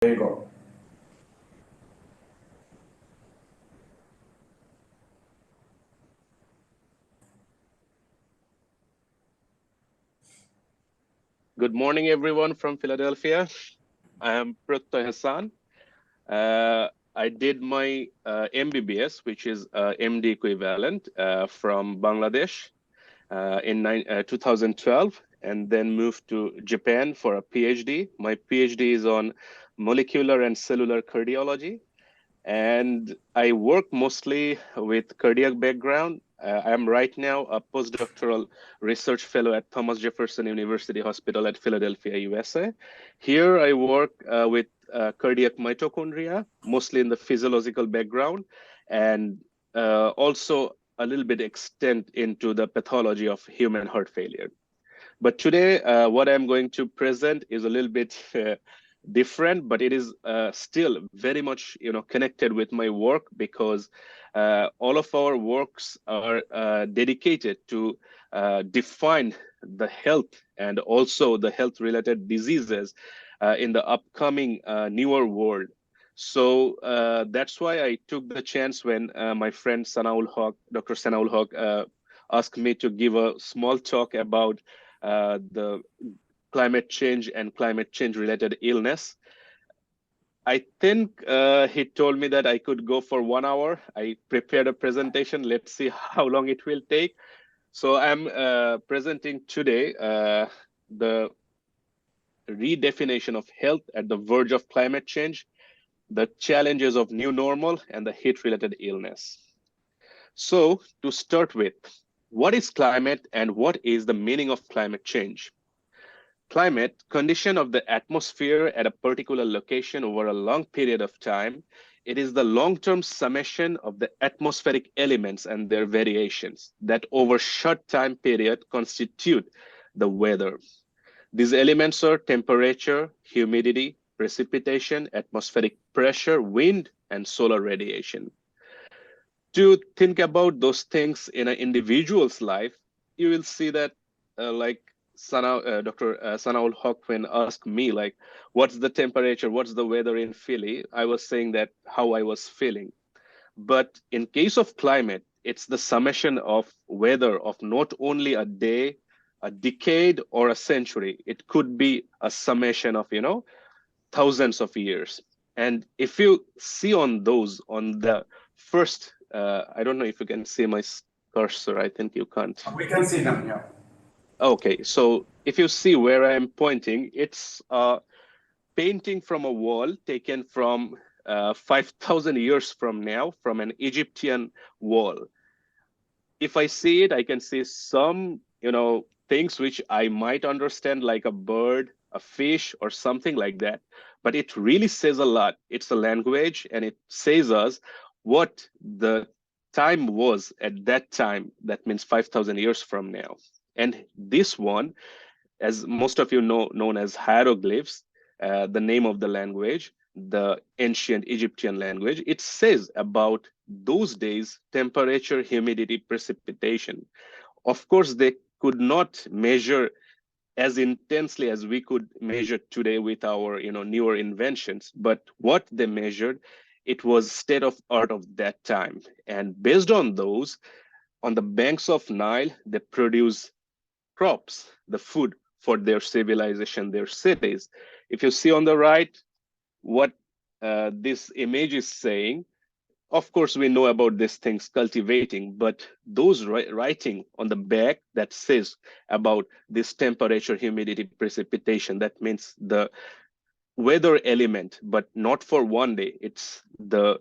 There you go. Good morning, everyone from Philadelphia. I am Prottoy Hasan. I did my MBBS, which is MD equivalent from Bangladesh in 2012, and then moved to Japan for a PhD. My PhD is on molecular and cellular cardiology. And I work mostly with cardiac background. I am right now a postdoctoral research fellow at Thomas Jefferson University Hospital at Philadelphia, USA. Here I work with cardiac mitochondria, mostly in the physiological background, and also a little bit extent into the pathology of human heart failure. But today, what I'm going to present is a little bit different, but it is still very much connected with my work, because all of our works are dedicated to define the health and also the health related diseases in the upcoming newer world. So that's why I took the chance when my friend Dr. Sanaul Haq asked me to give a small talk about the climate change and climate change related illness. I think he told me that I could go for 1 hour. I prepared a presentation. Let's see how long it will take. So I'm presenting today the redefinition of health at the verge of climate change, the challenges of new normal, and the heat-related illness. So to start with, what is climate and what is the meaning of climate change? Climate, condition of the atmosphere at a particular location over a long period of time. It is the long-term summation of the atmospheric elements and their variations that over short time period constitute the weather. These elements are temperature, humidity, precipitation, atmospheric pressure, wind, and solar radiation. To think about those things in an individual's life, you will see that like Dr. Sanaul Haq, when asked me, like, what's the temperature, what's the weather in Philly? I was saying that how I was feeling. But in case of climate, it's the summation of weather of not only a day, a decade, or a century. It could be a summation of, thousands of years. And if you see on the first, I don't know if you can see my cursor. I think you can't. We can see them, yeah. Okay, so if you see where I'm pointing, it's a painting from a wall taken from 5,000 years from now, from an Egyptian wall. If I see it, I can see some, things which I might understand, like a bird, a fish, or something like that. But it really says a lot. It's a language, and it says us what the time was at that time. That means 5,000 years from now. And this one, as most of you know, known as hieroglyphs, the name of the language, the ancient Egyptian language, it says about those days, temperature, humidity, precipitation. Of course, they could not measure as intensely as we could measure today with our newer inventions. But what they measured, it was state of art of that time. And based on those, on the banks of Nile, they produce crops, the food for their civilization, their cities. If you see on the right, what this image is saying, of course, we know about these things cultivating, but those writing on the back that says about this temperature, humidity, precipitation, that means the weather element, but not for one day. It's the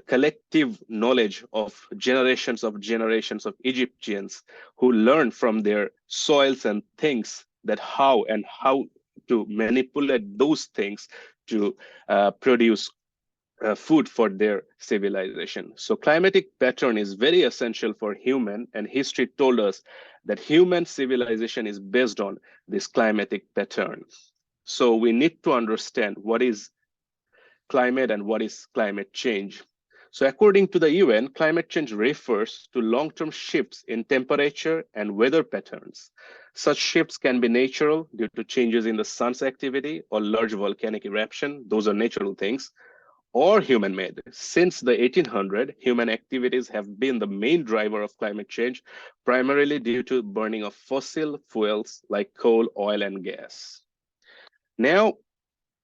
collective knowledge of generations of Egyptians who learned from their soils and things that how to manipulate those things to produce food for their civilization. So climatic pattern is very essential for human, and history told us that human civilization is based on this climatic pattern. So we need to understand what is climate and what is climate change. So according to the UN, climate change refers to long-term shifts in temperature and weather patterns, Such shifts can be natural due to changes in the sun's activity or large volcanic eruption. Those are natural things, or human-made. Since the 1800s, human activities have been the main driver of climate change, primarily due to burning of fossil fuels like coal, oil, and gas. Now,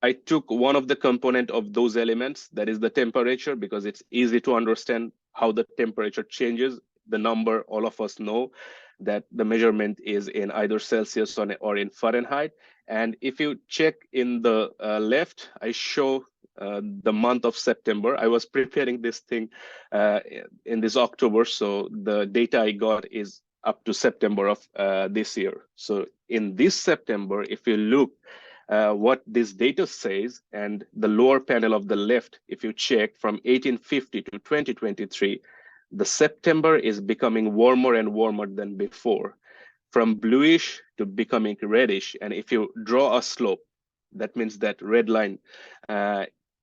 I took one of the component of those elements, that is the temperature, because it's easy to understand how the temperature changes. The number, all of us know that the measurement is in either Celsius or in Fahrenheit. And if you check in the left, I show the month of September. I was preparing this thing in this October, so the data I got is up to September of this year. So in this September, if you look what this data says, and the lower panel of the left, if you check from 1850 to 2023, the September is becoming warmer and warmer than before, from bluish to becoming reddish. And if you draw a slope, that means that red line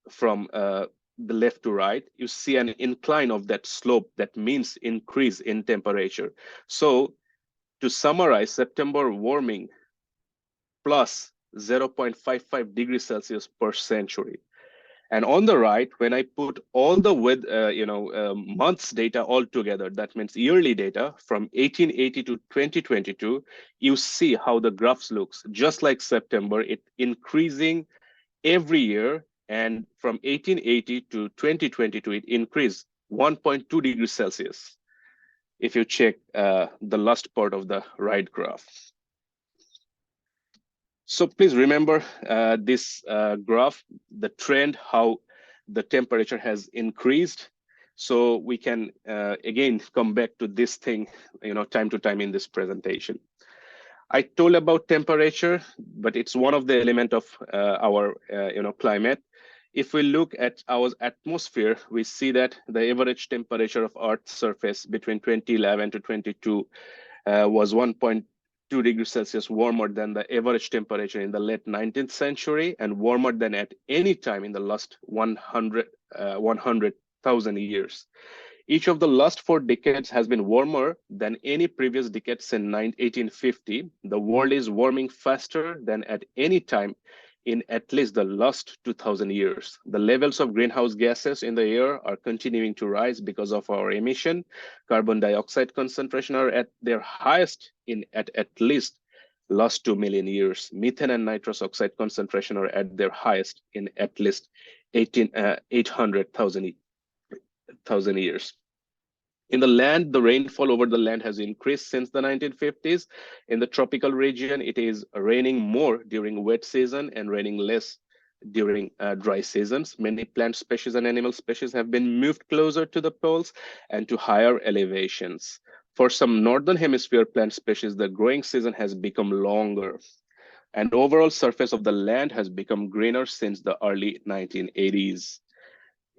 from the left to right, you see an incline of that slope. That means increase in temperature. So to summarize, September warming plus 0.55 degrees Celsius per century. And on the right, when I put all the months data all together, that means yearly data from 1880 to 2022, you see how the graphs looks. Just like September, it increasing every year. And from 1880 to 2022, it increased 1.2 degrees Celsius. If you check the last part of the right graph. So please remember this graph, the trend, how the temperature has increased. So we can, again, come back to this thing, time to time in this presentation. I told about temperature, but it's one of the elements of our, climate. If we look at our atmosphere, we see that the average temperature of Earth's surface between 2011 to 22 was 1.2 degrees Celsius warmer than the average temperature in the late 19th century, and warmer than at any time in the last 100,000 years. Each of the last 4 decades has been warmer than any previous decade since 1850. The world is warming faster than at any time in at least the last 2,000 years. The levels of greenhouse gases in the air are continuing to rise because of our emission. Carbon dioxide concentration are at their highest in at least last 2 million years. Methane and nitrous oxide concentration are at their highest in at least 800,000 years. In the land, the rainfall over the land has increased since the 1950s. In the tropical region, it is raining more during wet season and raining less during dry seasons. Many plant species and animal species have been moved closer to the poles and to higher elevations. For some northern hemisphere plant species, the growing season has become longer. And overall surface of the land has become greener since the early 1980s.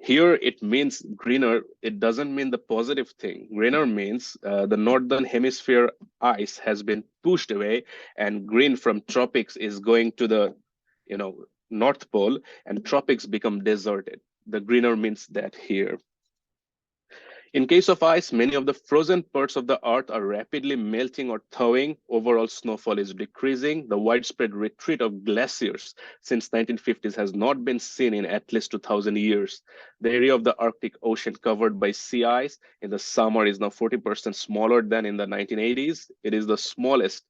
Here it means greener. It doesn't mean the positive thing. Greener means the northern hemisphere ice has been pushed away, and green from tropics is going to the North Pole, and tropics become deserted. The greener means that here. In case of ice, many of the frozen parts of the earth are rapidly melting or thawing. Overall snowfall is decreasing. The widespread retreat of glaciers since 1950s has not been seen in at least 2,000 years. The area of the Arctic Ocean covered by sea ice in the summer is now 40% smaller than in the 1980s. It is the smallest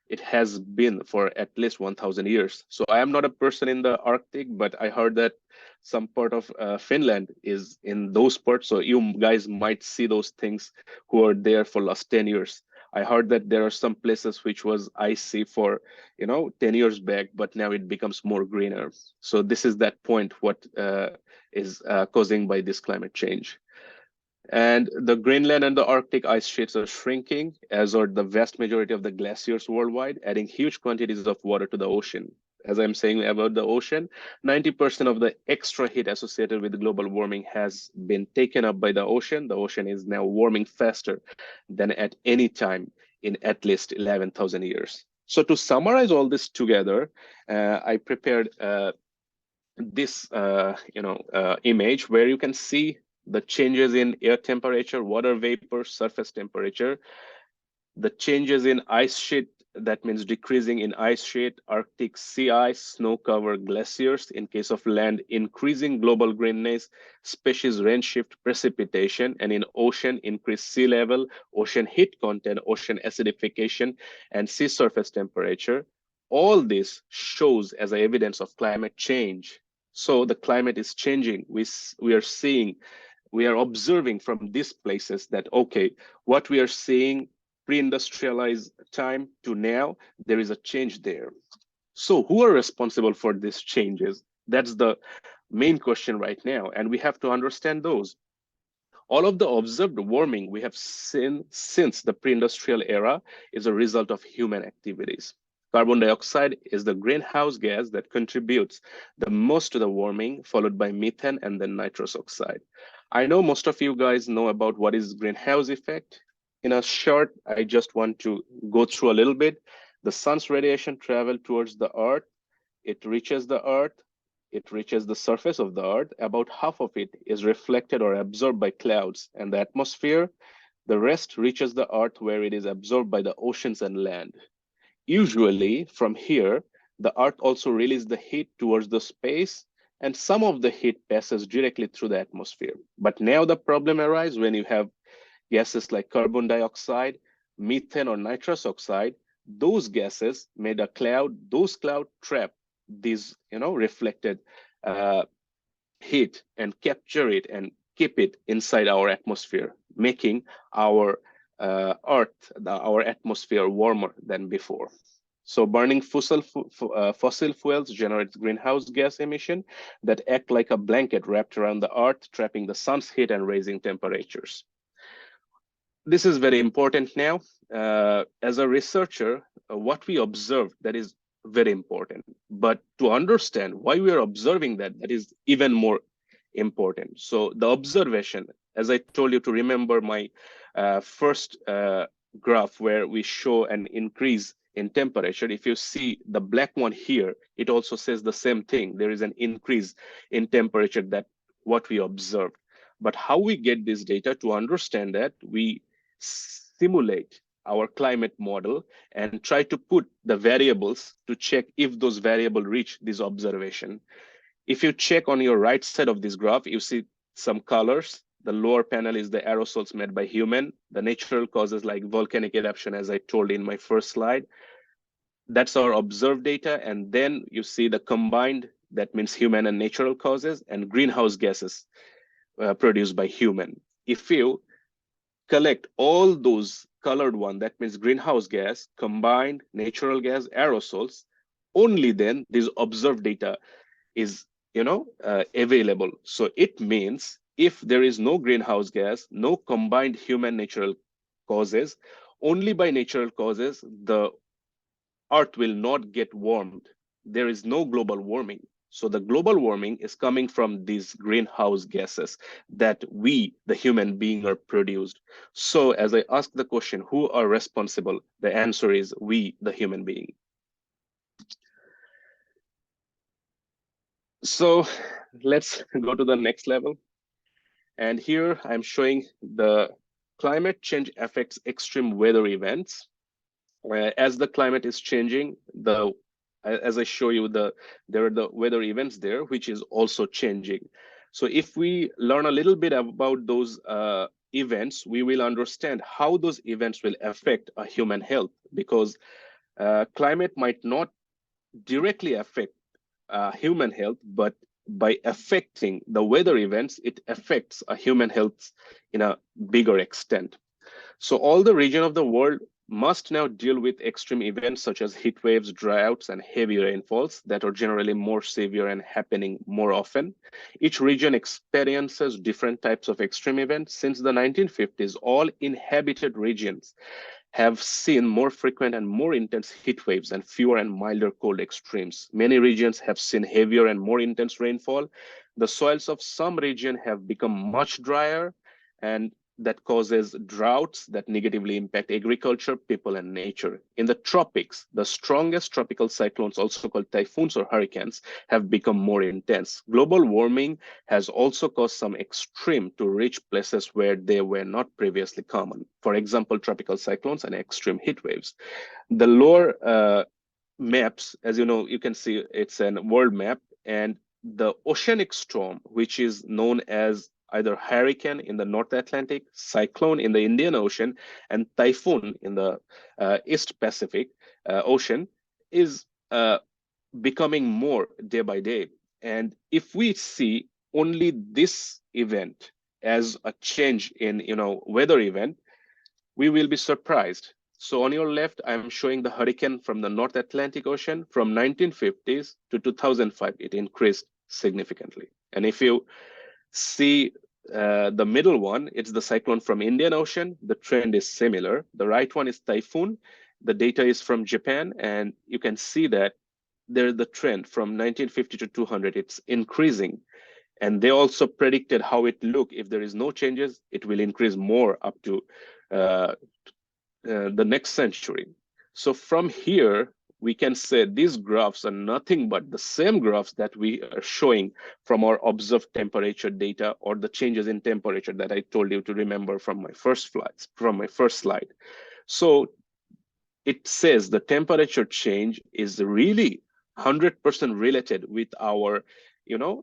it has been for at least 1,000 years. So I am not a person in the Arctic, but I heard that some part of Finland is in those parts. So you guys might see those things who are there for last 10 years. I heard that there are some places which was icy for 10 years back, but now it becomes more greener. So this is that point what is causing by this climate change. And the Greenland and the Arctic ice sheets are shrinking, as are the vast majority of the glaciers worldwide, adding huge quantities of water to the ocean. As I'm saying about the ocean, 90% of the extra heat associated with global warming has been taken up by the ocean. The ocean is now warming faster than at any time in at least 11,000 years. So to summarize all this together, I prepared this image where you can see the changes in air temperature, water vapor, surface temperature, the changes in ice sheet that means decreasing in ice sheet, Arctic sea ice, snow cover, glaciers. In case of land, increasing global greenness, species range shift, precipitation, and in ocean, increased sea level, ocean heat content, ocean acidification, and sea surface temperature. All this shows as evidence of climate change. So the climate is changing. We are seeing, we are observing from these places that, okay, what we are seeing pre-industrialized time to now, there is a change there. So who are responsible for these changes? That's the main question right now, and we have to understand those. All of the observed warming we have seen since the pre-industrial era is a result of human activities. Carbon dioxide is the greenhouse gas that contributes the most to the warming, followed by methane and then nitrous oxide. I know most of you guys know about what is greenhouse effect. In a short, I just want to go through a little bit. The sun's radiation travels towards the earth. It reaches the earth. It reaches the surface of the earth. About half of it is reflected or absorbed by clouds and the atmosphere. The rest reaches the earth where it is absorbed by the oceans and land. Usually from here, the earth also releases the heat towards the space, and some of the heat passes directly through the atmosphere. But now the problem arises when you have gases like carbon dioxide, methane, or nitrous oxide. Those gases made a cloud, those clouds trap these, reflected heat and capture it and keep it inside our atmosphere, making our Earth, our atmosphere warmer than before. So burning fossil fuels generates greenhouse gas emission that act like a blanket wrapped around the Earth, trapping the sun's heat and raising temperatures. This is very important now. As a researcher, what we observe, that is very important. But to understand why we are observing that, that is even more important. So the observation, as I told you to remember my first graph where we show an increase in temperature. If you see the black one here, it also says the same thing. There is an increase in temperature, that what we observed. But how we get this data? To understand that, we simulate our climate model and try to put the variables to check if those variables reach this observation. If you check on your right side of this graph, you see some colors. The lower panel is the aerosols made by human, the natural causes like volcanic eruption, as I told in my first slide. That's our observed data. And then you see the combined, that means human and natural causes, and greenhouse gases produced by human. If you collect all those colored one, that means greenhouse gas, combined, natural gas, aerosols, only then this observed data is available. So it means if there is no greenhouse gas, no combined human natural causes, only by natural causes, the Earth will not get warmed. There is no global warming. So the global warming is coming from these greenhouse gases that we, the human being, are produced. So as I ask the question, who are responsible? The answer is we, the human being. So let's go to the next level. And here I'm showing the climate change affects extreme weather events. As the climate is changing, as I show you, there are the weather events there, which is also changing. So if we learn a little bit about those events, we will understand how those events will affect a human health, because climate might not directly affect human health, but by affecting the weather events, it affects a human health in a bigger extent. So all the region of the world must now deal with extreme events such as heat waves, droughts, and heavy rainfalls that are generally more severe and happening more often. Each region experiences different types of extreme events. Since the 1950s, all inhabited regions have seen more frequent and more intense heat waves and fewer and milder cold extremes. Many regions have seen heavier and more intense rainfall. The soils of some regions have become much drier, and that causes droughts that negatively impact agriculture, people, and nature. In the tropics, the strongest tropical cyclones, also called typhoons or hurricanes, have become more intense. Global warming has also caused some extreme to reach places where they were not previously common. For example, tropical cyclones and extreme heat waves. The lower maps, as you know, you can see it's a world map, and the oceanic storm, which is known as either hurricane in the North Atlantic, cyclone in the Indian Ocean, and typhoon in the East Pacific Ocean, is becoming more day by day. And if we see only this event as a change in weather event, we will be surprised. So on your left, I'm showing the hurricane from the North Atlantic Ocean from 1950s to 2005. It increased significantly. And if you see the middle one, it's the cyclone from Indian Ocean. The trend is similar. The right one is typhoon. The data is from Japan, and you can see that there's the trend from 1950 to 200. It's increasing. And they also predicted how it look. If there is no changes, it will increase more up to the next century. So from here, we can say these graphs are nothing but the same graphs that we are showing from our observed temperature data, or the changes in temperature that I told you to remember from my first slide. So it says the temperature change is really 100% related with our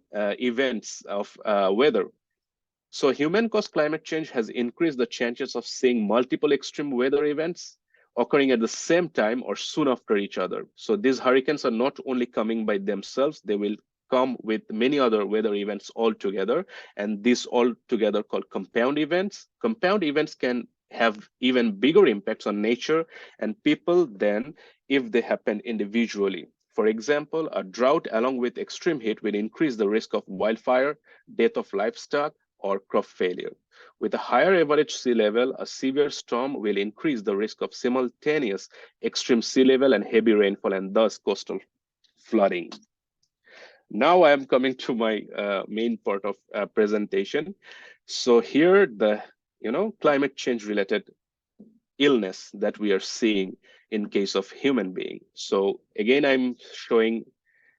events of weather. So human-caused climate change has increased the chances of seeing multiple extreme weather events occurring at the same time or soon after each other. So these hurricanes are not only coming by themselves, they will come with many other weather events all together, and this all together called compound events. Compound events can have even bigger impacts on nature and people than if they happen individually. For example, a drought along with extreme heat will increase the risk of wildfire, death of livestock, or crop failure. With a higher average sea level, a severe storm will increase the risk of simultaneous extreme sea level and heavy rainfall, and thus coastal flooding. Now I am coming to my main part of presentation. So here the climate change related illness that we are seeing in case of human being. So again, I'm showing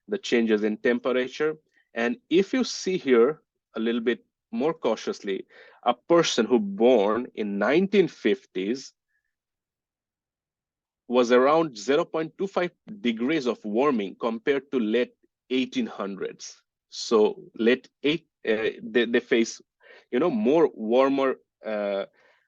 the changes in temperature. And if you see here a little bit more cautiously, a person who born in 1950s was around 0.25 degrees of warming compared to late 1800s. So they face more warmer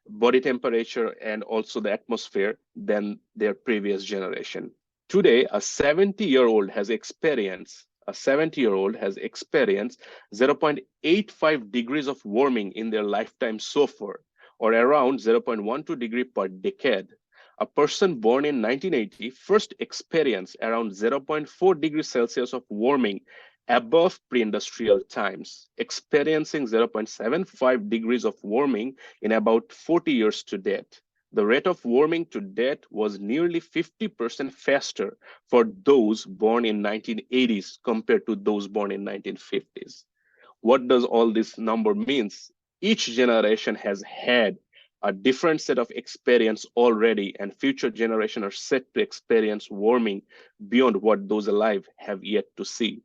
body temperature and also the atmosphere than their previous generation. Today, a 70-year-old has experienced 0.85 degrees of warming in their lifetime so far, or around 0.12 degree per decade. A person born in 1980 first experienced around 0.4 degrees Celsius of warming above pre-industrial times, experiencing 0.75 degrees of warming in about 40 years to date. The rate of warming to date was nearly 50% faster for those born in 1980s compared to those born in 1950s. What does all this number means? Each generation has had a different set of experience already, and future generations are set to experience warming beyond what those alive have yet to see.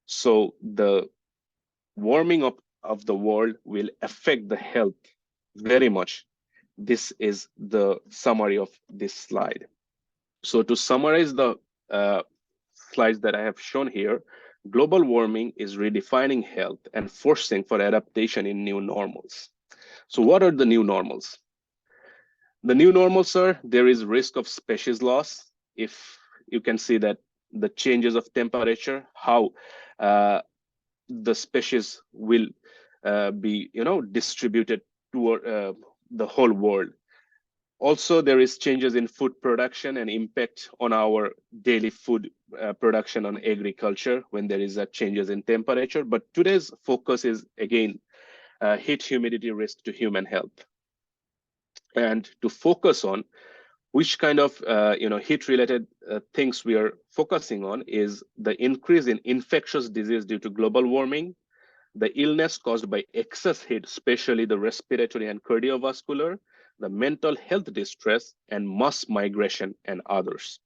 So the warming of the world will affect the health very much. This is the summary of this slide. So to summarize the slides that I have shown here, global warming is redefining health and forcing for adaptation in new normals. So what are the new normals? The new normals are, there is risk of species loss. If you can see that the changes of temperature, how the species will be distributed toward the whole world. Also, there is changes in food production and impact on our daily food production on agriculture when there is a changes in temperature. But today's focus is again heat humidity risk to human health, and to focus on which kind of heat related things we are focusing on is the increase in infectious disease due to global warming, the illness caused by excess heat, especially the respiratory and cardiovascular, the mental health distress, and mass migration, and others.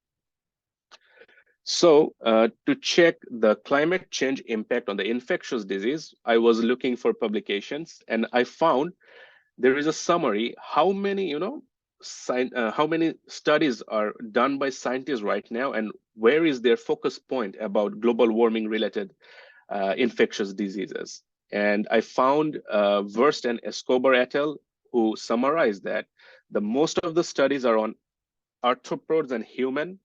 So to check the climate change impact on the infectious disease, I was looking for publications, and I found there is a summary how many how many studies are done by scientists right now, and where is their focus point about global warming related infectious diseases. And I found Verst and Escobar et al. Who summarized that the most of the studies are on arthropods and human,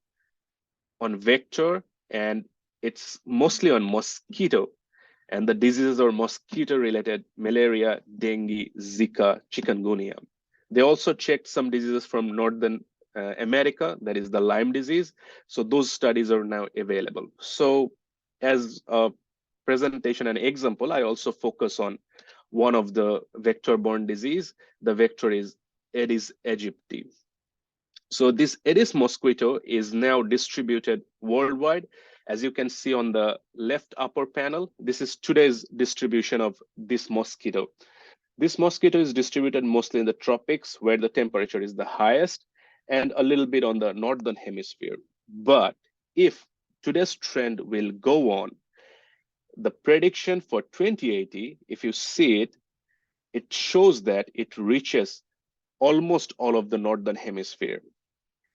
on vector, and it's mostly on mosquito. And the diseases are mosquito-related: malaria, dengue, Zika, chikungunya. They also checked some diseases from Northern America, that is the Lyme disease. So those studies are now available. So as a presentation and example, I also focus on one of the vector-borne disease. The vector is Aedes aegypti. So this Aedes mosquito is now distributed worldwide. As you can see on the left upper panel, this is today's distribution of this mosquito. This mosquito is distributed mostly in the tropics, where the temperature is the highest, and a little bit on the northern hemisphere. But if today's trend will go on, the prediction for 2080, if you see it, it shows that it reaches almost all of the northern hemisphere.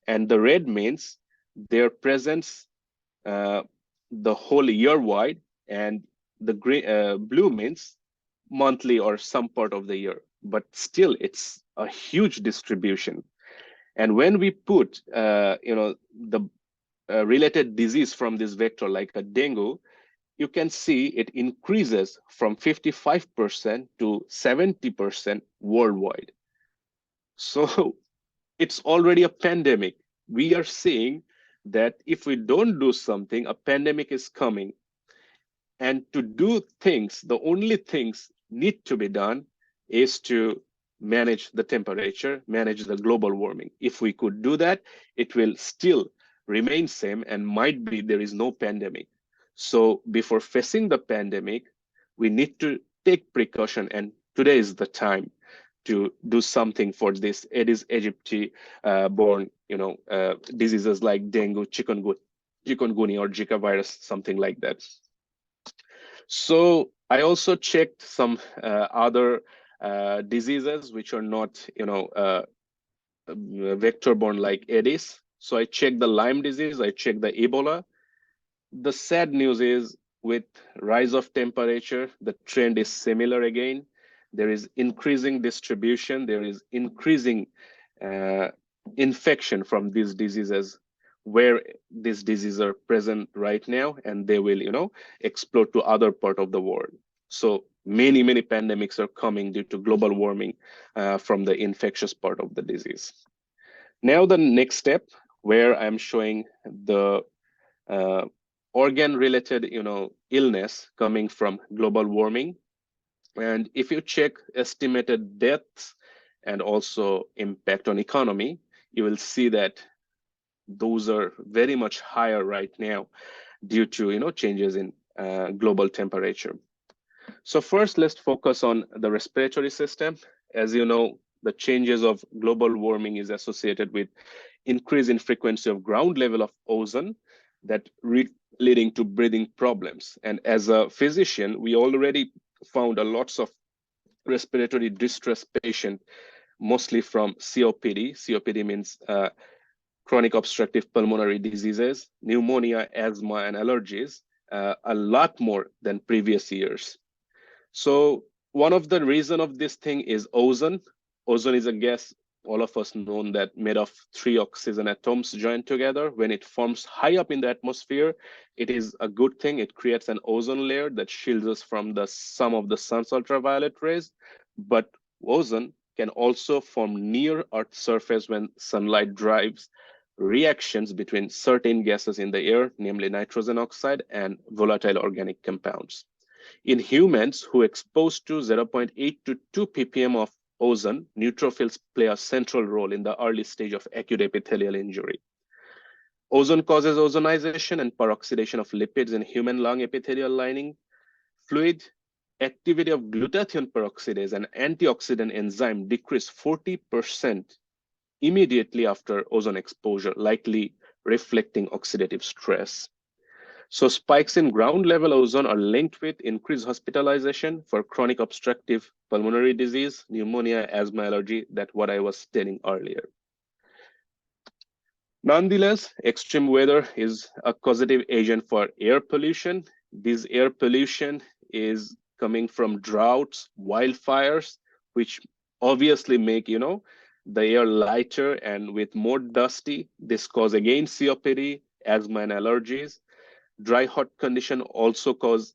And the red means their presence the whole year wide, and the blue means monthly or some part of the year. But still, it's a huge distribution. And when we put the related disease from this vector, like a dengue, you can see it increases from 55% to 70% worldwide. So it's already a pandemic. We are seeing that if we don't do something, a pandemic is coming. And to do things, the only things need to be done is to manage the temperature, manage the global warming. If we could do that, it will still remain same, and might be there is no pandemic. So before facing the pandemic, we need to take precaution, and today is the time to do something for this Aedes aegypti borne diseases like dengue, chikungunya, or Zika virus, something like that. So I also checked some other diseases which are not vector-borne like Aedes. So I checked the Lyme disease, I checked the Ebola. The sad news is, with rise of temperature, the trend is similar again. There is increasing distribution, there is increasing infection from these diseases, where these diseases are present right now, and they will explode to other part of the world. So many pandemics are coming due to global warming from the infectious part of the disease. Now the next step, where I'm showing the organ-related illness coming from global warming. And if you check estimated deaths and also impact on economy, you will see that those are very much higher right now due to changes in global temperature. So first, let's focus on the respiratory system. As you know, the changes of global warming is associated with increase in frequency of ground level of ozone that leading to breathing problems. And as a physician, we already found a lots of respiratory distress patient, mostly from COPD. COPD means chronic obstructive pulmonary diseases, pneumonia, asthma, and allergies, a lot more than previous years. So one of the reason of this thing is ozone. Ozone is a gas, all of us know, that made of 3 oxygen atoms joined together. When it forms high up in the atmosphere, it is a good thing. It creates an ozone layer that shields us from some of the sun's ultraviolet rays. But ozone can also form near Earth's surface when sunlight drives reactions between certain gases in the air, namely nitrogen oxide and volatile organic compounds. In humans who are exposed to 0.8 to 2 ppm of ozone, neutrophils play a central role in the early stage of acute epithelial injury. Ozone causes ozonization and peroxidation of lipids in human lung epithelial lining fluid, activity of glutathione peroxidase, an antioxidant enzyme, decreased 40% immediately after ozone exposure, likely reflecting oxidative stress. So spikes in ground level ozone are linked with increased hospitalization for chronic obstructive pulmonary disease, pneumonia, asthma, allergy, that's what I was telling earlier. Nonetheless, extreme weather is a causative agent for air pollution. This air pollution is coming from droughts, wildfires, which obviously make, the air lighter and with more dusty. This cause again COPD, asthma and allergies. Dry hot condition also cause,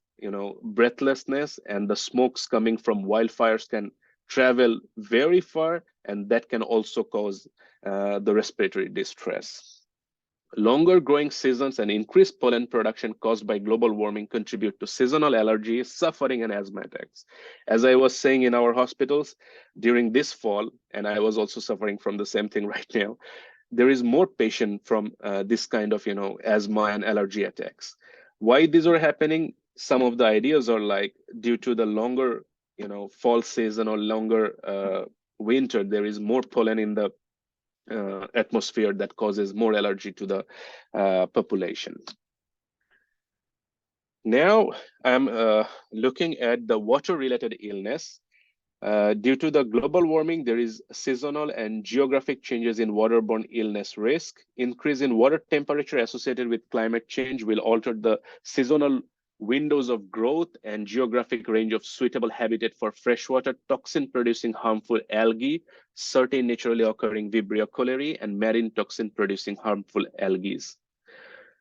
breathlessness, and the smokes coming from wildfires can travel very far, and that can also cause the respiratory distress. Longer growing seasons and increased pollen production caused by global warming contribute to seasonal allergies, suffering, and asthma attacks. As I was saying in our hospitals during this fall, and I was also suffering from the same thing right now, there is more patient from this kind of, asthma and allergy attacks. Why these are happening? Some of the ideas are like due to the longer, fall season or longer winter, there is more pollen in the atmosphere that causes more allergy to the population. Now I'm looking at the water-related illness. Due to the global warming, there is seasonal and geographic changes in waterborne illness risk. Increase in water temperature associated with climate change will alter the seasonal windows of growth and geographic range of suitable habitat for freshwater toxin-producing harmful algae, certain naturally occurring Vibrio cholerae, and marine toxin-producing harmful algae.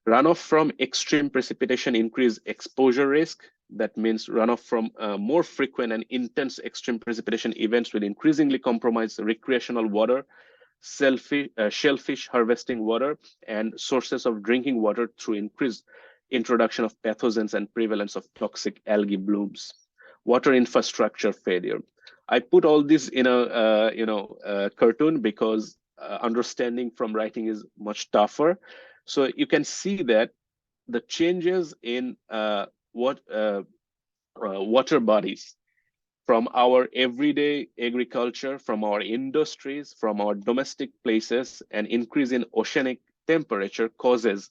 Runoff from extreme precipitation increase exposure risk. That means runoff from more frequent and intense extreme precipitation events will increasingly compromise recreational water, shellfish harvesting water, and sources of drinking water through increased introduction of pathogens and prevalence of toxic algae blooms. Water infrastructure failure. I put all this in a cartoon because understanding from writing is much tougher. So you can see that the changes in water bodies from our everyday agriculture, from our industries, from our domestic places, and increase in oceanic temperature causes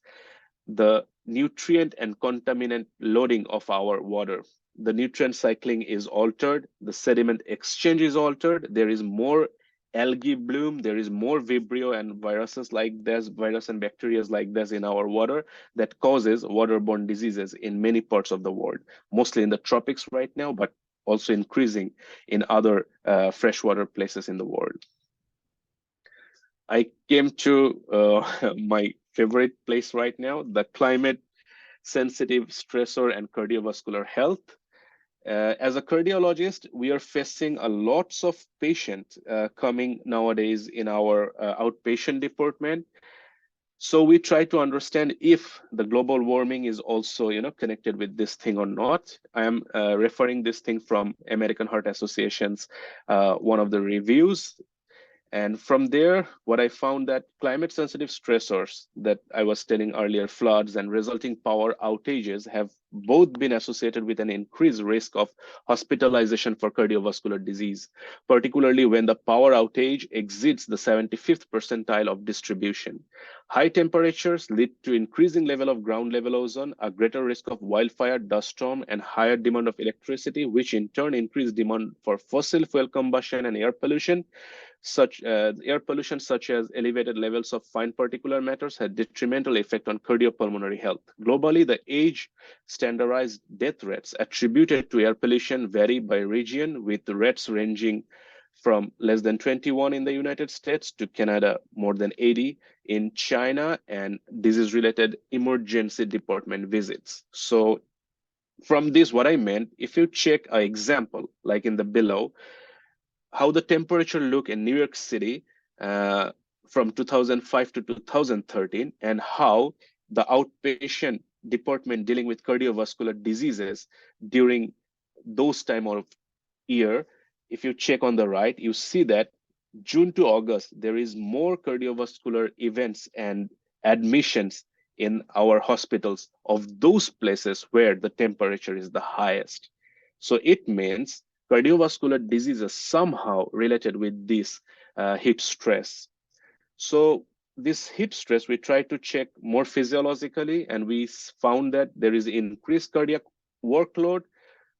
the nutrient and contaminant loading of our water. The nutrient cycling is altered, the sediment exchange is altered, there is more algae bloom, there is more Vibrio and viruses like this, virus and bacteria like this in our water that causes waterborne diseases in many parts of the world, mostly in the tropics right now, but also increasing in other freshwater places in the world. I came to my favorite place right now, the climate sensitive stressor and cardiovascular health. As a cardiologist, we are facing a lots of patients coming nowadays in our outpatient department. So we try to understand if the global warming is also, connected with this thing or not. I am referring this thing from American Heart Association's one of the reviews. And from there, what I found that climate sensitive stressors that I was telling earlier, floods and resulting power outages, have both been associated with an increased risk of hospitalization for cardiovascular disease, particularly when the power outage exceeds the 75th percentile of distribution. High temperatures lead to increasing level of ground level ozone, a greater risk of wildfire, dust storm, and higher demand of electricity, which in turn increase demand for fossil fuel combustion and air pollution. Such air pollution, such as elevated levels of fine particulate matters, had detrimental effect on cardiopulmonary health. Globally, the age standardized death rates attributed to air pollution vary by region, with the rates ranging from less than 21 in the United States to Canada, more than 80 in China, and disease-related emergency department visits. So from this, what I meant, if you check an example, like in the below, how the temperature look in New York City from 2005 to 2013, and how the outpatient department dealing with cardiovascular diseases during those time of year, if you check on the right, you see that June to August, there is more cardiovascular events and admissions in our hospitals of those places where the temperature is the highest. So it means cardiovascular disease is somehow related with this heat stress. So this heat stress, we tried to check more physiologically, and we found that there is increased cardiac workload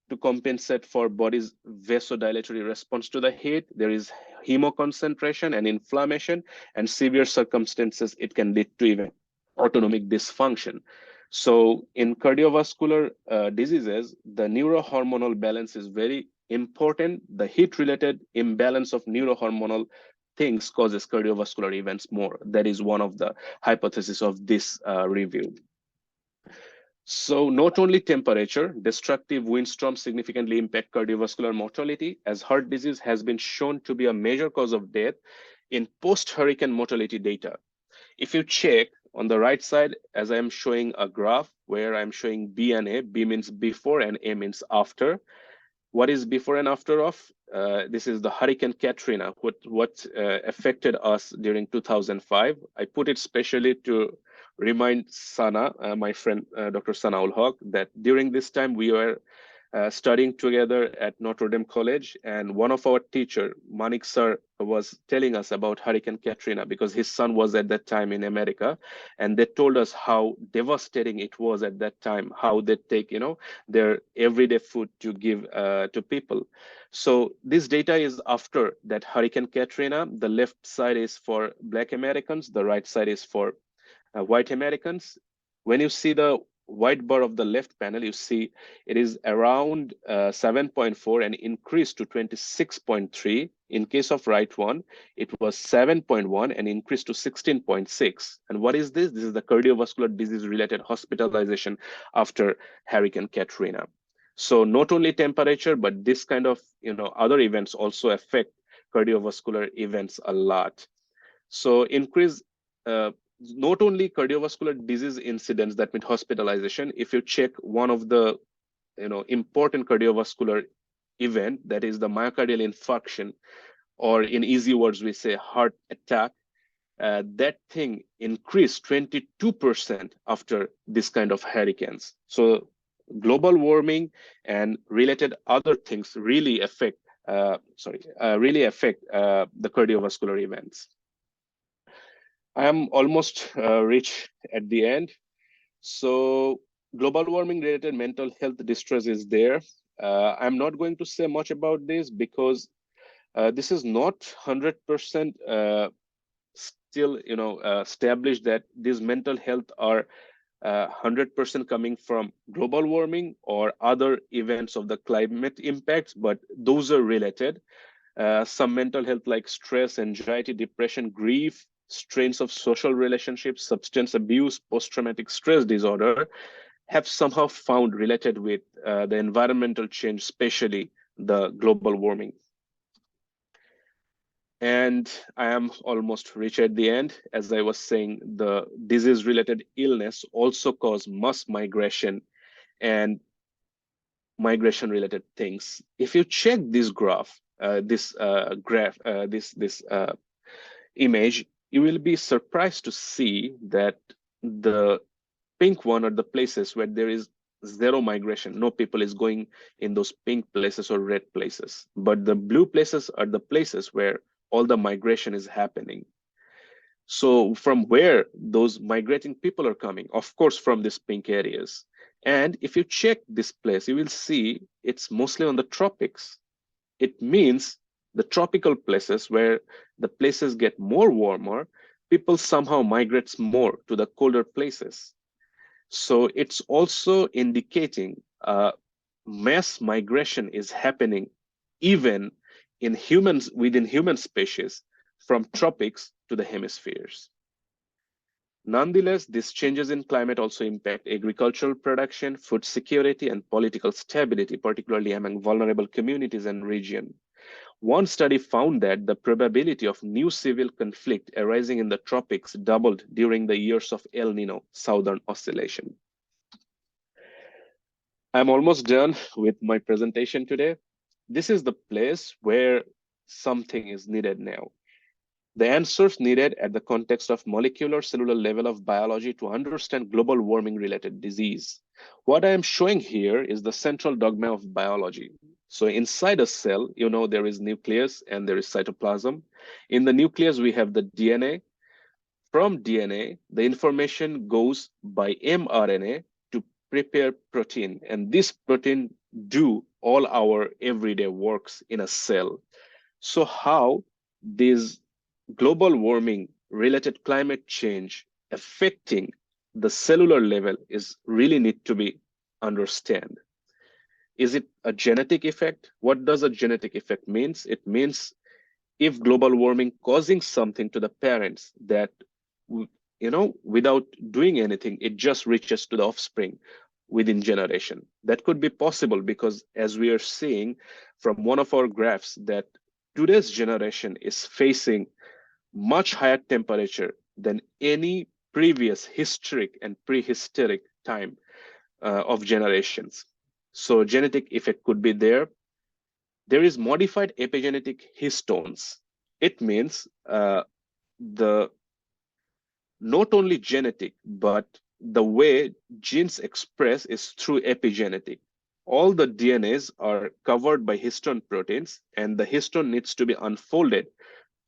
to compensate for body's vasodilatory response to the heat. There is hemoconcentration and inflammation, and severe circumstances, it can lead to even autonomic dysfunction. So in cardiovascular diseases, the neurohormonal balance is very important. The heat-related imbalance of neurohormonal things causes cardiovascular events more. That is one of the hypotheses of this review. So not only temperature, destructive windstorms significantly impact cardiovascular mortality, as heart disease has been shown to be a major cause of death in post-hurricane mortality data. If you check on the right side, as I'm showing a graph where I'm showing B and A, B means before and A means after. What is before and after of? This is the Hurricane Katrina, what affected us during 2005. I put it specially to remind Sana, my friend, Dr. Sana Ulhaq, that during this time we were studying together at Notre Dame College, and one of our teacher, Manik sir, was telling us about Hurricane Katrina because his son was at that time in America, and they told us how devastating it was at that time, how they take, their everyday food to give to people. So this data is after that Hurricane Katrina. The left side is for Black Americans, the right side is for white Americans. When you see the white bar of the left panel, you see it is around 7.4 and increased to 26.3. In case of right one, it was 7.1 and increased to 16.6. And what is this? This is the cardiovascular disease related hospitalization after Hurricane Katrina. So not only temperature, but this kind of other events also affect cardiovascular events a lot. So increase not only cardiovascular disease incidents, that means hospitalization. If you check one of the important cardiovascular event, that is the myocardial infarction, or in easy words we say heart attack, that thing increased 22% after this kind of hurricanes. So global warming and related other things really affect the cardiovascular events. I am almost reached at the end. So global warming related mental health distress is there. I'm not going to say much about this because this is not 100% still established that these mental health are 100% coming from global warming or other events of the climate impacts, but those are related. Some mental health like stress, anxiety, depression, grief, strains of social relationships, substance abuse, post-traumatic stress disorder have somehow found related with the environmental change, especially the global warming. And I am almost reached at the end. As I was saying, the disease-related illness also cause mass migration and migration-related things. If you check this graph, this image, you will be surprised to see that the pink one are the places where there is zero migration. No people is going in those pink places or red places. But the blue places are the places where all the migration is happening. So from where those migrating people are coming? Of course, from these pink areas. And if you check this place, you will see it's mostly on the tropics. It means the tropical places where the places get more warmer, people somehow migrates more to the colder places. So it's also indicating mass migration is happening even in humans, within human species, from tropics to the hemispheres. Nonetheless, these changes in climate also impact agricultural production, food security, and political stability, particularly among vulnerable communities and regions. One study found that the probability of new civil conflict arising in the tropics doubled during the years of El Nino Southern Oscillation. I'm almost done with my presentation today. This is the place where something is needed now. The answers needed at the context of molecular cellular level of biology to understand global warming related disease. What I am showing here is the central dogma of biology. So inside a cell, you know, there is nucleus and there is cytoplasm. In the nucleus, we have the DNA. From DNA, the information goes by mRNA to prepare protein. And this protein do all our everyday works in a cell. So how this global warming related climate change affecting the cellular level is really need to be understand. Is it a genetic effect? What does a genetic effect means? It means if global warming causing something to the parents that, you know, without doing anything, it just reaches to the offspring within generation. That could be possible because as we are seeing from one of our graphs that today's generation is facing much higher temperature than any previous historic and prehistoric time of generations. So genetic effect could be there. There is modified epigenetic histones. It means the not only genetic, but the way genes express is through epigenetic. All the DNAs are covered by histone proteins, and the histone needs to be unfolded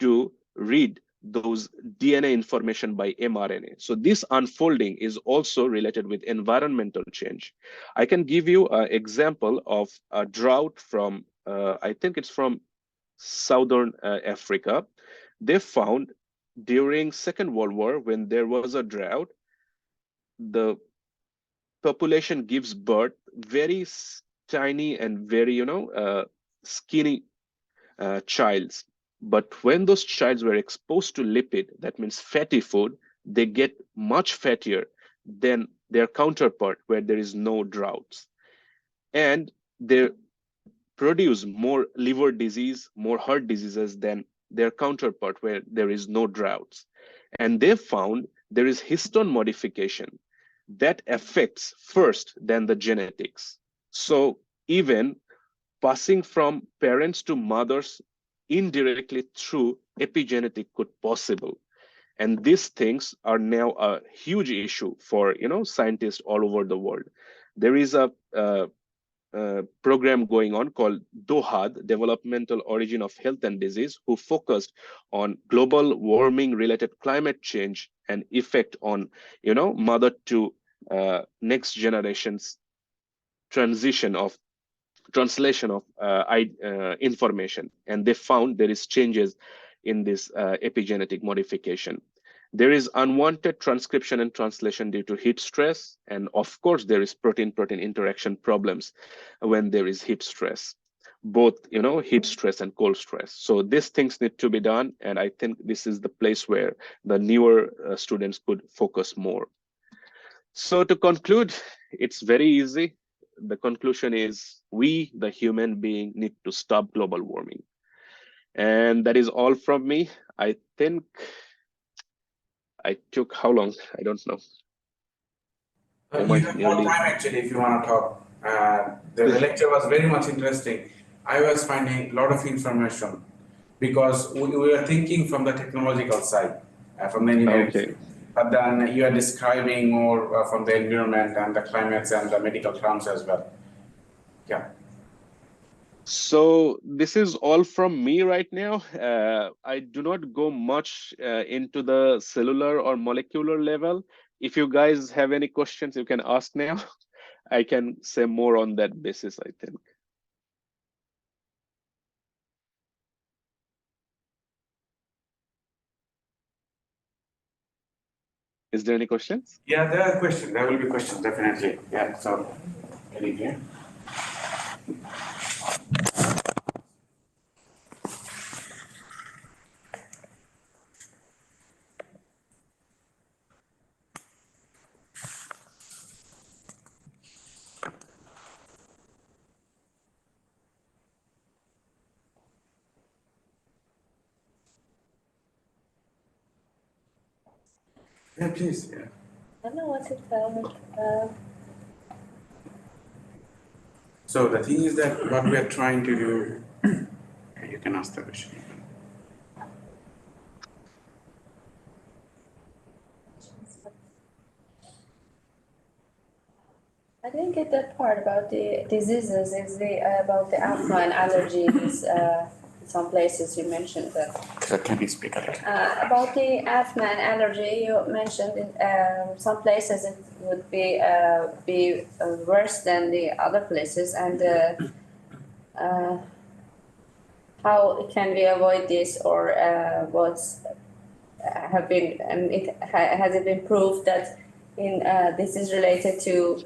to read those DNA information by mRNA. So this unfolding is also related with environmental change. I can give you an example of a drought from, I think it's from Southern Africa. They found during Second World War, when there was a drought, the population gives birth very tiny and very, skinny childs. But when those childs were exposed to lipid, that means fatty food, they get much fattier than their counterpart where there is no droughts. And they produce more liver disease, more heart diseases than their counterpart where there is no droughts. And they found there is histone modification that affects first than the genetics. So even passing from parents to mothers indirectly through epigenetic could possible. And these things are now a huge issue for scientists all over the world. There is a program going on called DOHAD, Developmental Origin of Health and Disease, who focused on global warming related climate change and effect on mother to next generations translation of information, and they found there is changes in this epigenetic modification. There is unwanted transcription and translation due to heat stress, and of course there is protein-protein interaction problems when there is heat stress, both heat stress and cold stress. So these things need to be done, and I think this is the place where the newer students could focus more. So to conclude, it's very easy. The conclusion is we, the human being, need to stop global warming. And that is all from me. I think I took how long? I don't know. You have more time actually if you want to talk. The lecture was very much interesting. I was finding a lot of information because we were thinking from the technological side, from the engineering side. But then you are describing more from the environment and the climates and the medical terms as well. Yeah. So this is all from me right now. I do not go much into the cellular or molecular level. If you guys have any questions, you can ask now. I can say more on that basis, I think. Is there any questions? Yeah, there are questions. There will be questions, definitely. Yeah, so, any here? Yeah, please. Yeah. I don't know what's it called. So the thing is that what we are trying to do, you can ask the question. didn't get that part about the diseases. It's about the asthma and allergies. In some places you mentioned that. Can you speak a little? About the asthma and allergy, you mentioned in some places it would be worse than the other places, and how can we avoid this, or what's have been has it been proved that this is related to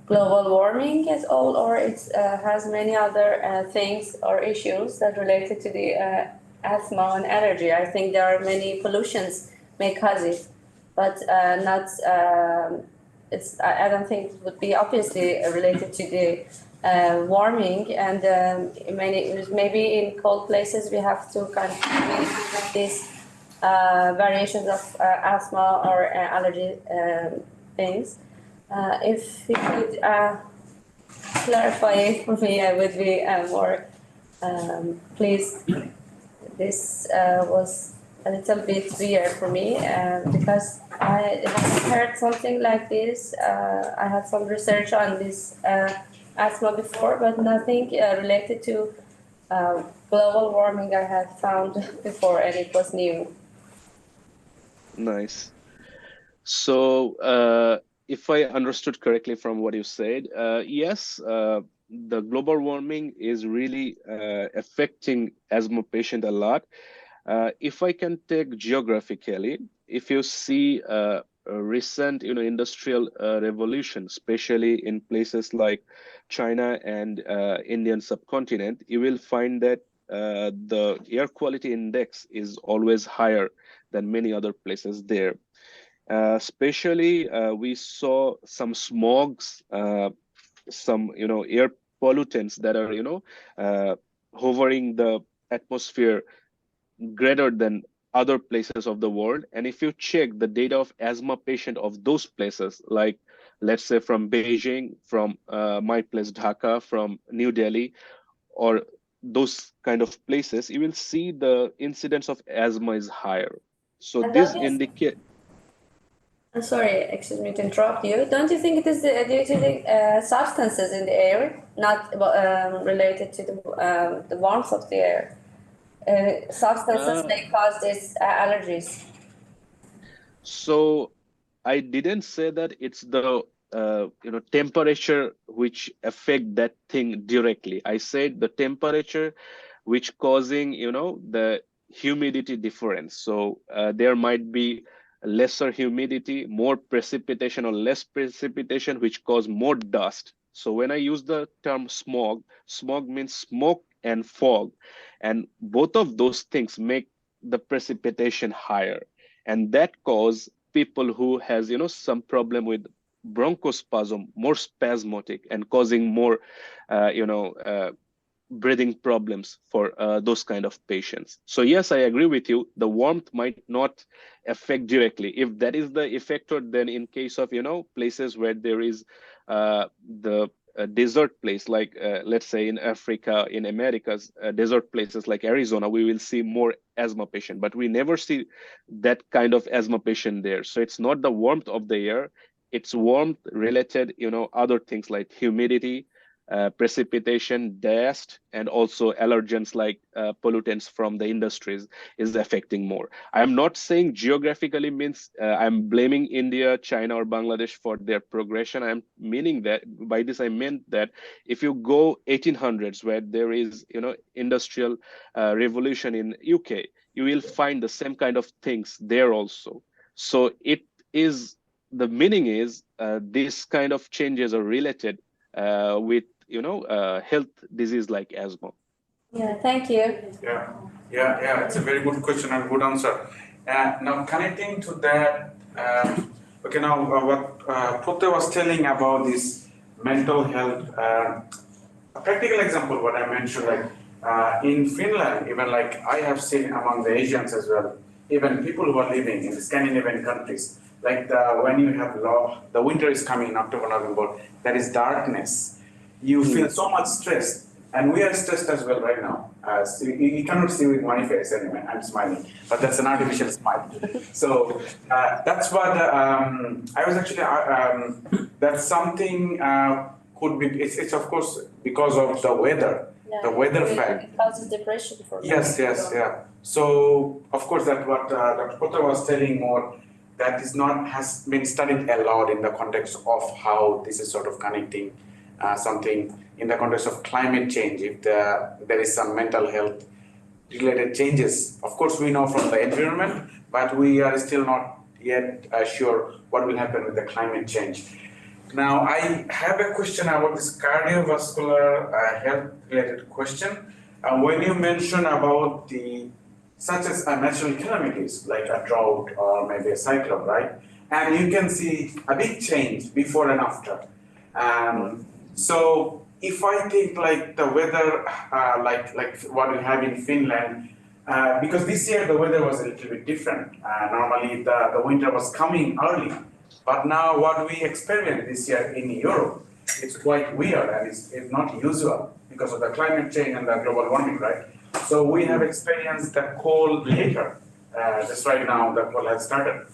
global warming at all, or it has many other things or issues that related to the asthma and allergy? I think there are many pollutions may cause it, but not. I don't think it would be obviously related to the warming, and maybe in cold places we have to kind of have these variations of asthma or allergy things. If you could clarify it for me, I would be more pleased. This was a little bit weird for me because I haven't heard something like this. I had some research on this asthma before, but nothing related to global warming I had found before, and it was new. Nice. So if I understood correctly from what you said, yes, the global warming is really affecting asthma patient a lot. If I can take geographically, if you see a recent industrial revolution, especially in places like China and Indian subcontinent, you will find that the air quality index is always higher than many other places there. Especially we saw some smogs, some air pollutants that are hovering the atmosphere greater than other places of the world. And if you check the data of asthma patient of those places, like let's say from Beijing, from my place Dhaka, from New Delhi, or those kind of places, you will see the incidence of asthma is higher. So this indicate. Sorry, excuse me to interrupt you. Don't you think it is due to the substances in the air, not related to the warmth of the air? Substances may cause these allergies. So I didn't say that it's the temperature which affect that thing directly. I said the temperature which causing the humidity difference. So there might be lesser humidity, more precipitation or less precipitation, which cause more dust. So when I use the term smog, smog means smoke and fog, and both of those things make the precipitation higher, and that cause people who has some problem with bronchospasm, more spasmodic, and causing more breathing problems for those kind of patients. So yes, I agree with you. The warmth might not affect directly. If that is the effector, then in case of places where there is the desert place, like let's say in Africa, in Americas, desert places like Arizona, we will see more asthma patient, but we never see that kind of asthma patient there. So it's not the warmth of the air, it's warmth related other things like humidity, precipitation, dust, and also allergens like pollutants from the industries is affecting more. I'm not saying geographically means I'm blaming India, China, or Bangladesh for their progression. I'm meaning that by this I meant that if you go 1800s where there is industrial revolution in UK, you will find the same kind of things there also. So it is, the meaning is this kind of changes are related with health disease like asthma. Yeah, thank you. Yeah. It's a very good question and good answer. Now connecting to that, okay. Now what Prottoy was telling about this mental health. A practical example, what I mentioned, like in Finland, even like I have seen among the Asians as well, even people who are living in the Scandinavian countries, like when you have the winter is coming in October, November, there is darkness. You feel so much stress. And we are stressed as well right now. So you cannot see with my face anyway. I'm smiling, but that's an artificial smile. So that's what I was actually. That's something could be. It's of course because of the weather. The weather fact. It causes depression for Yes, yeah. So of course that what Dr. Prottoy was telling more, that is not has been studied a lot in the context of how this is sort of connecting something in the context of climate change. If there is some mental health related changes, of course we know from the environment, but we are still not yet sure what will happen with the climate change. Now, I have a question about this cardiovascular health related question. When you mention about such as natural calamities like a drought or maybe a cyclone, right? And you can see a big change before and after. So if I think like the weather, like what we have in Finland, because this year the weather was a little bit different. Normally the winter was coming early. But now what we experience this year in Europe, it's quite weird and it's not usual because of the climate change and the global warming, right? So we have experienced the cold later. Just right now, the cold has started.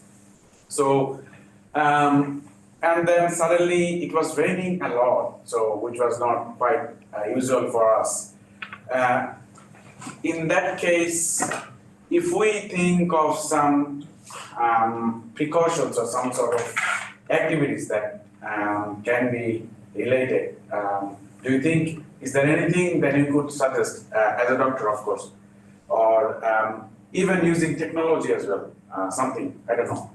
So, and then suddenly it was raining a lot, so which was not quite usual for us. In that case, if we think of some precautions or some sort of activities that can be related. Do you think, is there anything that you could suggest as a doctor, of course, or even using technology as well, something, I don't know.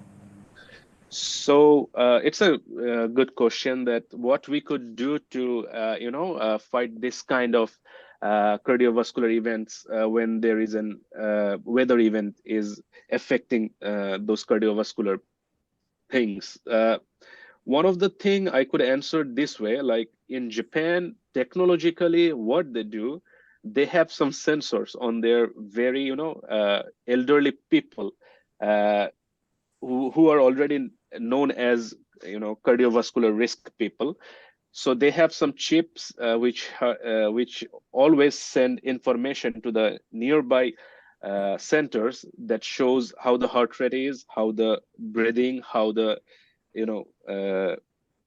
So it's a good question that what we could do to, fight this kind of cardiovascular events when there is an weather event is affecting those cardiovascular things. One of the thing I could answer this way, like in Japan, technologically, what they do, they have some sensors on their very, elderly people who are already known as, cardiovascular risk people. So they have some chips which always send information to the nearby centers that shows how the heart rate is, how the breathing, how the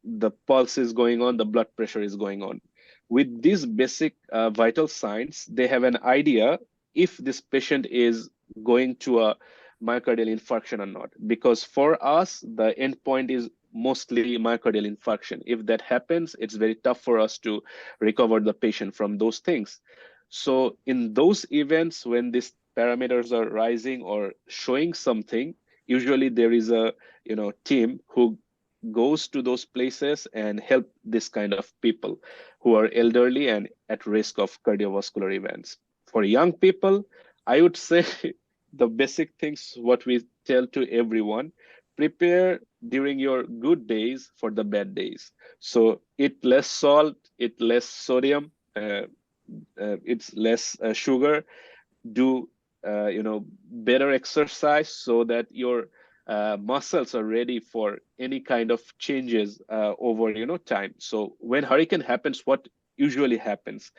the pulse is going on, the blood pressure is going on. With these basic vital signs, they have an idea if this patient is going to a myocardial infarction or not. Because for us, the endpoint is mostly myocardial infarction. If that happens, it's very tough for us to recover the patient from those things. So in those events, when these parameters are rising or showing something, usually there is a team who goes to those places and help this kind of people who are elderly and at risk of cardiovascular events. For young people, I would say the basic things what we tell to everyone: prepare during your good days for the bad days. So eat less salt, eat less sodium, it's less sugar, do better exercise so that your muscles are ready for any kind of changes over time. So when hurricane happens, what usually happens,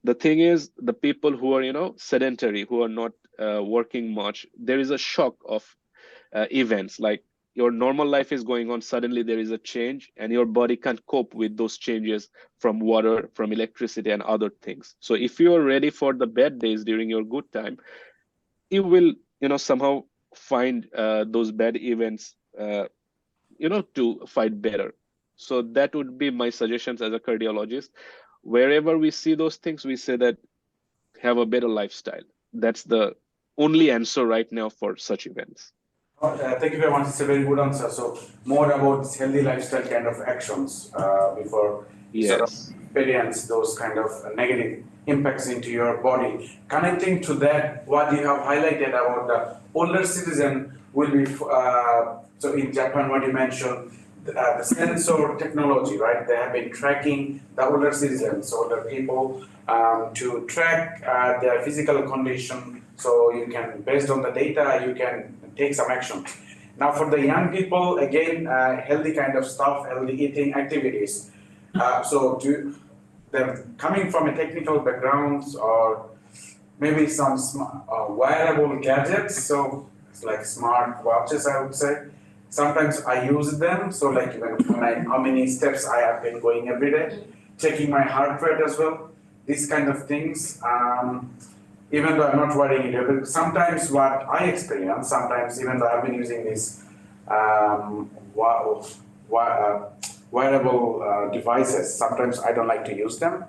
the thing is, the people who are sedentary, who are not working much, there is a shock of events. Like your normal life is going on, suddenly there is a change and your body can't cope with those changes from water, from electricity and other things. So if you are ready for the bad days during your good time, you will somehow find those bad events to fight better. So that would be my suggestions as a cardiologist. Wherever we see those things, we say that have a better lifestyle. That's the only answer right now for such events. Thank you very much. It's a very good answer. So more about this healthy lifestyle kind of actions before you sort of experience those kind of negative impacts into your body. Connecting to that, what you have highlighted about the older citizen will be, so in Japan, what you mentioned, the sensor technology, right? They have been tracking the older citizens, older people, to track their physical condition. So you can, based on the data, you can take some action. Now for the young people, again, healthy kind of stuff, healthy eating activities. So they're coming from a technical backgrounds or maybe some wearable gadgets. So it's like smart watches, I would say. Sometimes I use them. So like how many steps I have been going every day, checking my heart rate as well. These kind of things. Even though I'm not wearing it, but sometimes what I experience, sometimes even though I've been using these wearable devices, sometimes I don't like to use them.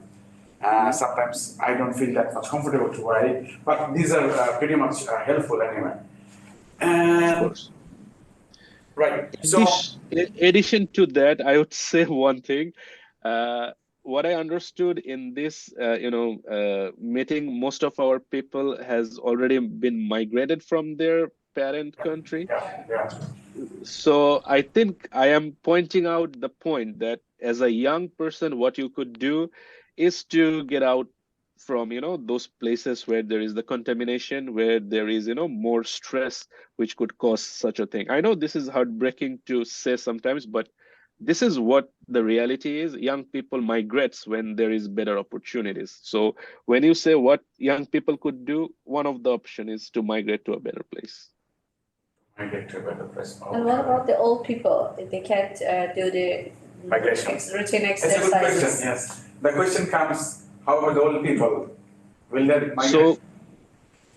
Sometimes I don't feel that much comfortable to wear it, but these are pretty much helpful anyway. Of course. Right. So, In addition to that, I would say one thing. What I understood in this, meeting, most of our people has already been migrated from their parent country. yeah. So I think I am pointing out the point that as a young person, what you could do is to get out from, those places where there is the contamination, where there is, more stress, which could cause such a thing. I know this is heartbreaking to say sometimes, but this is what the reality is. Young people migrates when there is better opportunities. So when you say what young people could do, one of the option is to migrate to a better place. Migrate to a better place. And what about the old people? If they can't do the Migration. routine That's a good exercises? question, yes. The question comes, how about the old people? Will they migrate? So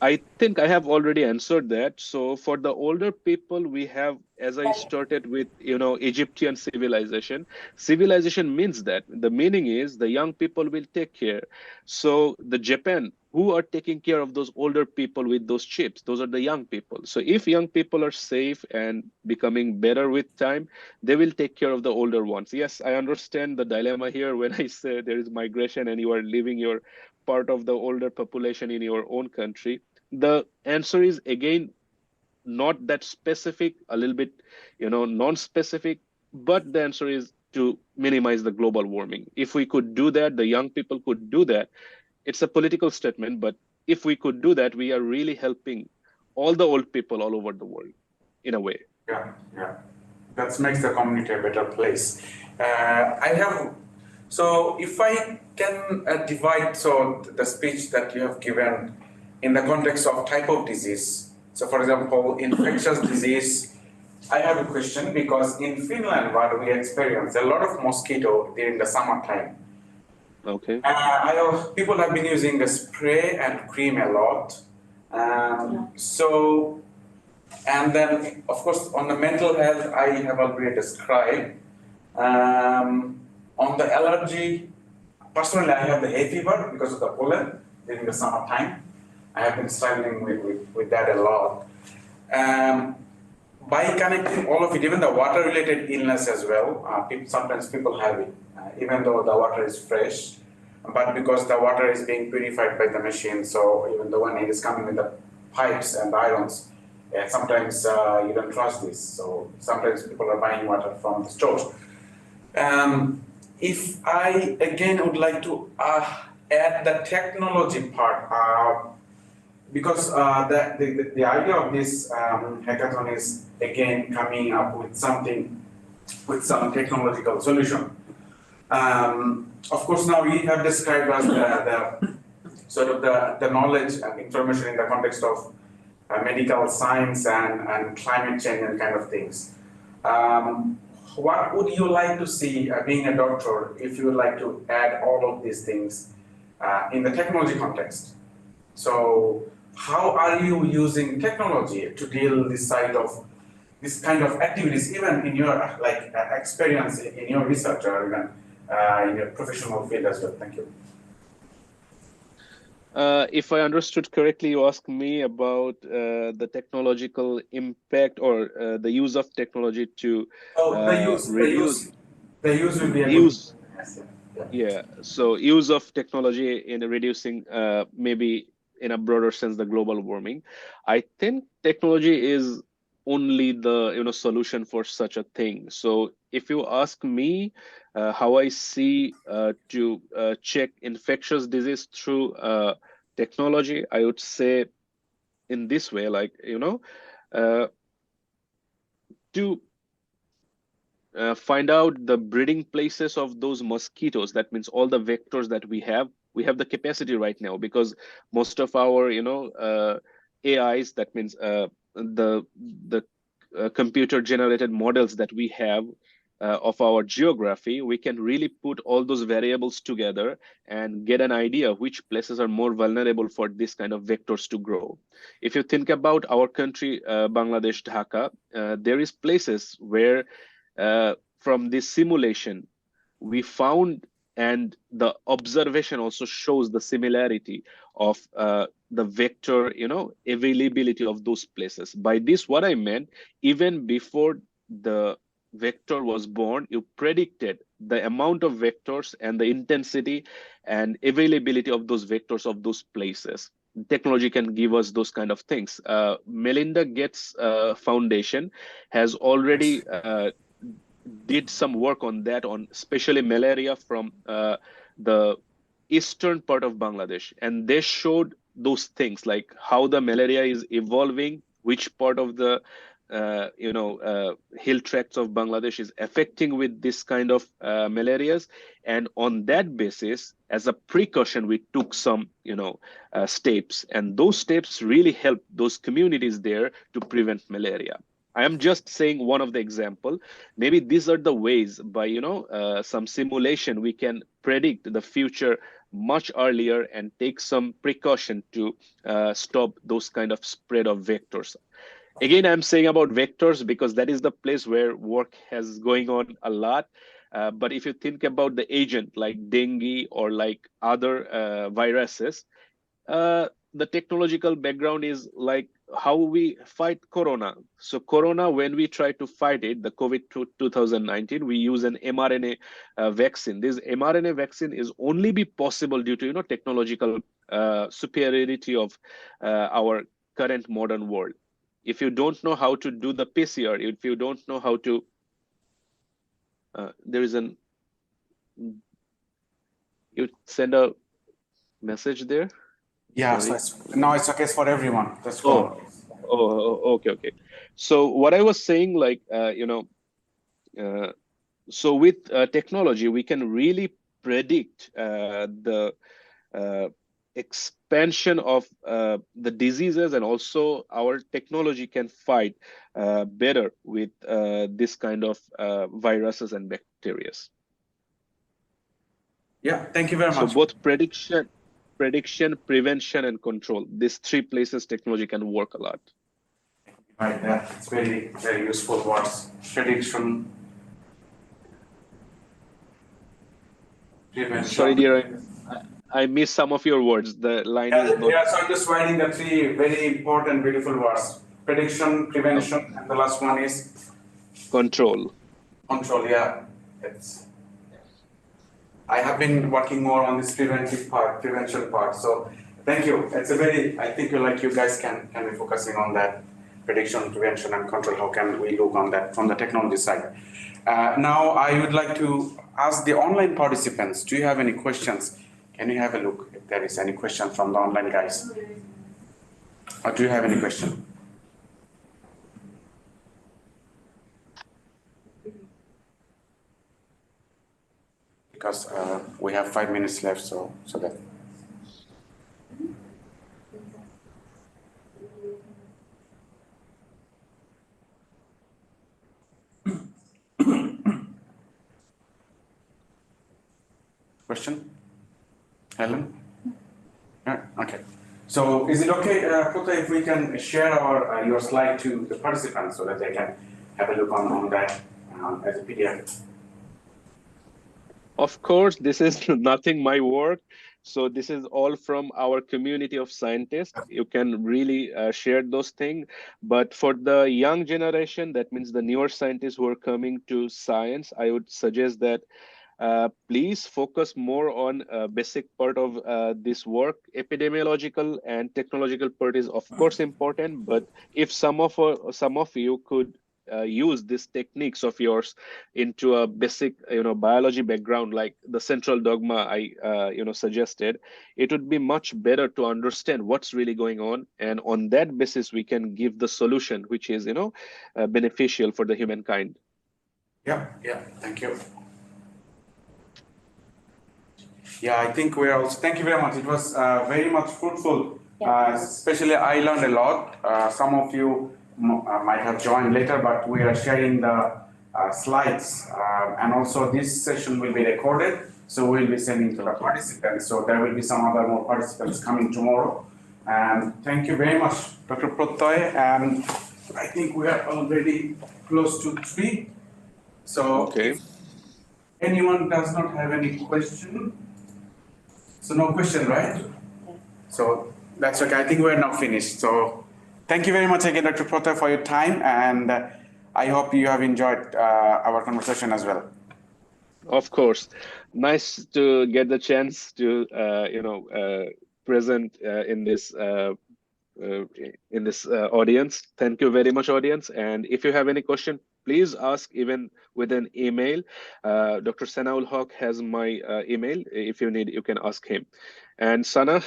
I think I have already answered that. So for the older people, we have, as I started with, Egyptian civilization. Civilization means that the meaning is the young people will take care. So the Japan, who are taking care of those older people with those chips? Those are the young people. So if young people are safe and becoming better with time, they will take care of the older ones. Yes, I understand the dilemma here when I say there is migration and you are leaving your part of the older population in your own country. The answer is again not that specific, a little bit non-specific, but the answer is to minimize the global warming. If we could do that, the young people could do that. It's a political statement, but if we could do that, we are really helping all the old people all over the world in a way. Yeah. That makes the community a better place. So if I can divide the speech that you have given in the context of type of disease. So for example, infectious disease, I have a question because in Finland, what we experience a lot of mosquito during the summertime. Okay. People have been using the spray and cream a lot. And then, of course, on the mental health, I have already described. On the allergy, personally, I have the hay fever because of the pollen during the summertime. I have been struggling with that a lot. By connecting all of it, even the water-related illness as well, sometimes people have it, even though the water is fresh, but because the water is being purified by the machine, so even though when it is coming with the pipes and irons, sometimes you don't trust this. So sometimes people are buying water from the stores. If I again would like to add the technology part, because the idea of this hackathon is again coming up with some technological solution. Of course, now we have described as the sort of the knowledge and information in the context of medical science and climate change and kind of things. What would you like to see, being a doctor, if you would like to add all of these things in the technology context? So how are you using technology to deal this kind of activities, even in your experience in your research or even in your professional field as well? Thank you. If I understood correctly, you asked me about the technological impact or the use of technology to reduce the use will be a use. Yeah. So use of technology in reducing maybe in a broader sense the global warming. I think technology is only the solution for such a thing. So if you ask me how I see to check infectious disease through technology, I would say in this way, to find out the breeding places of those mosquitoes. That means all the vectors that we have the capacity right now, because most of our AIs, that means the computer generated models that we have of our geography, we can really put all those variables together and get an idea which places are more vulnerable for this kind of vectors to grow. If you think about our country, Bangladesh, Dhaka, there is places where from this simulation we found, and the observation also shows the similarity of the vector availability of those places. By this, what I meant, even before the vector was born, you predicted the amount of vectors and the intensity and availability of those vectors of those places. Technology can give us those kind of things. Melinda Gates Foundation has already did some work on that, on especially malaria from the eastern part of Bangladesh, and they showed those things like how the malaria is evolving, which part of the hill tracts of Bangladesh is affecting with this kind of malarias, and on that basis, as a precaution, we took some steps, and those steps really helped those communities there to prevent malaria. I am just saying one of the example. Maybe these are the ways by some simulation we can predict the future much earlier and take some precaution to stop those kind of spread of vectors. Again, I'm saying about vectors because that is the place where work has going on a lot. But if you think about the agent like dengue or like other viruses, the technological background is like how we fight corona. So corona, when we try to fight it, the COVID 2019, we use an mRNA vaccine. This mRNA vaccine is only be possible due to technological superiority of our current modern world. If you don't know how to do the PCR, if you don't know how to, there is an, you send a message there. Yeah, so now it's okay for everyone. That's cool. Okay. So what I was saying, like, so with technology, we can really predict the expansion of the diseases, and also our technology can fight better with this kind of viruses and bacteria. Yeah, thank you very much. So both prediction, prevention, and control, these three places technology can work a lot. Right, that's very, very useful words. Prediction, prevention. Sorry, dear, I missed some of your words. The line is not... Yeah, so I'm just writing the three very important, beautiful words. Prediction, prevention, and the last one is? Control. Control, yeah. I have been working more on this prevention part. So thank you. It's a very, I think you guys can be focusing on that prediction, prevention, and control. How can we look on that from the technology side? Now I would like to ask the online participants, do you have any questions? Can you have a look if there is any question from the online guys? Or do you have any question? Because we have 5 minutes left, so that. Question? Helen? Yeah, okay. So is it okay, Prottoy, if we can share your slide to the participants so that they can have a look on that as a PDF? Of course, this is nothing my work. So this is all from our community of scientists. You can really share those things. But for the young generation, that means the newer scientists who are coming to science, I would suggest that please focus more on basic part of this work. Epidemiological and technological part is of course important, but if some of you could use these techniques of yours into a basic biology background, like the central dogma I suggested, it would be much better to understand what's really going on, and on that basis we can give the solution which is beneficial for the humankind. Yeah, yeah, thank you. Yeah, I think we're also, thank you very much. It was very much fruitful. Especially I learned a lot. Some of you might have joined later, but we are sharing the slides. And also this session will be recorded. So we'll be sending to the participants. So there will be some other more participants coming tomorrow. And thank you very much, Dr. Prottoy. And I think we are already close to 3. So Okay. if anyone does not have any question, so no question, right? So that's okay. I think we're now finished. So thank you very much again, Dr. Prottoy, for your time. And I hope you have enjoyed our conversation as well. Of course. Nice to get the chance to, present in this audience. Thank you very much, audience. And if you have any question, please ask even with an email. Dr. Sanaul Haq has my email. If you need, you can ask him. And Sana,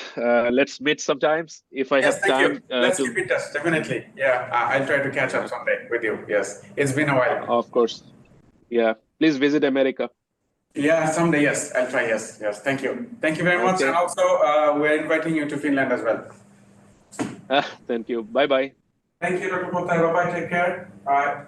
let's meet sometimes if I Yes, have thank time. you. Let's keep in touch, definitely. Yeah, I'll try to catch up someday with you. Yes, it's been a while. Of course. Yeah. Please visit America. Yeah, someday, yes, I'll try. Yes, yes. Thank you. Thank you very much. Okay. And also, we're inviting you to Finland as well. Thank you. Bye-bye. Thank you, Dr. Prottoy. Bye-bye. Take care. Bye.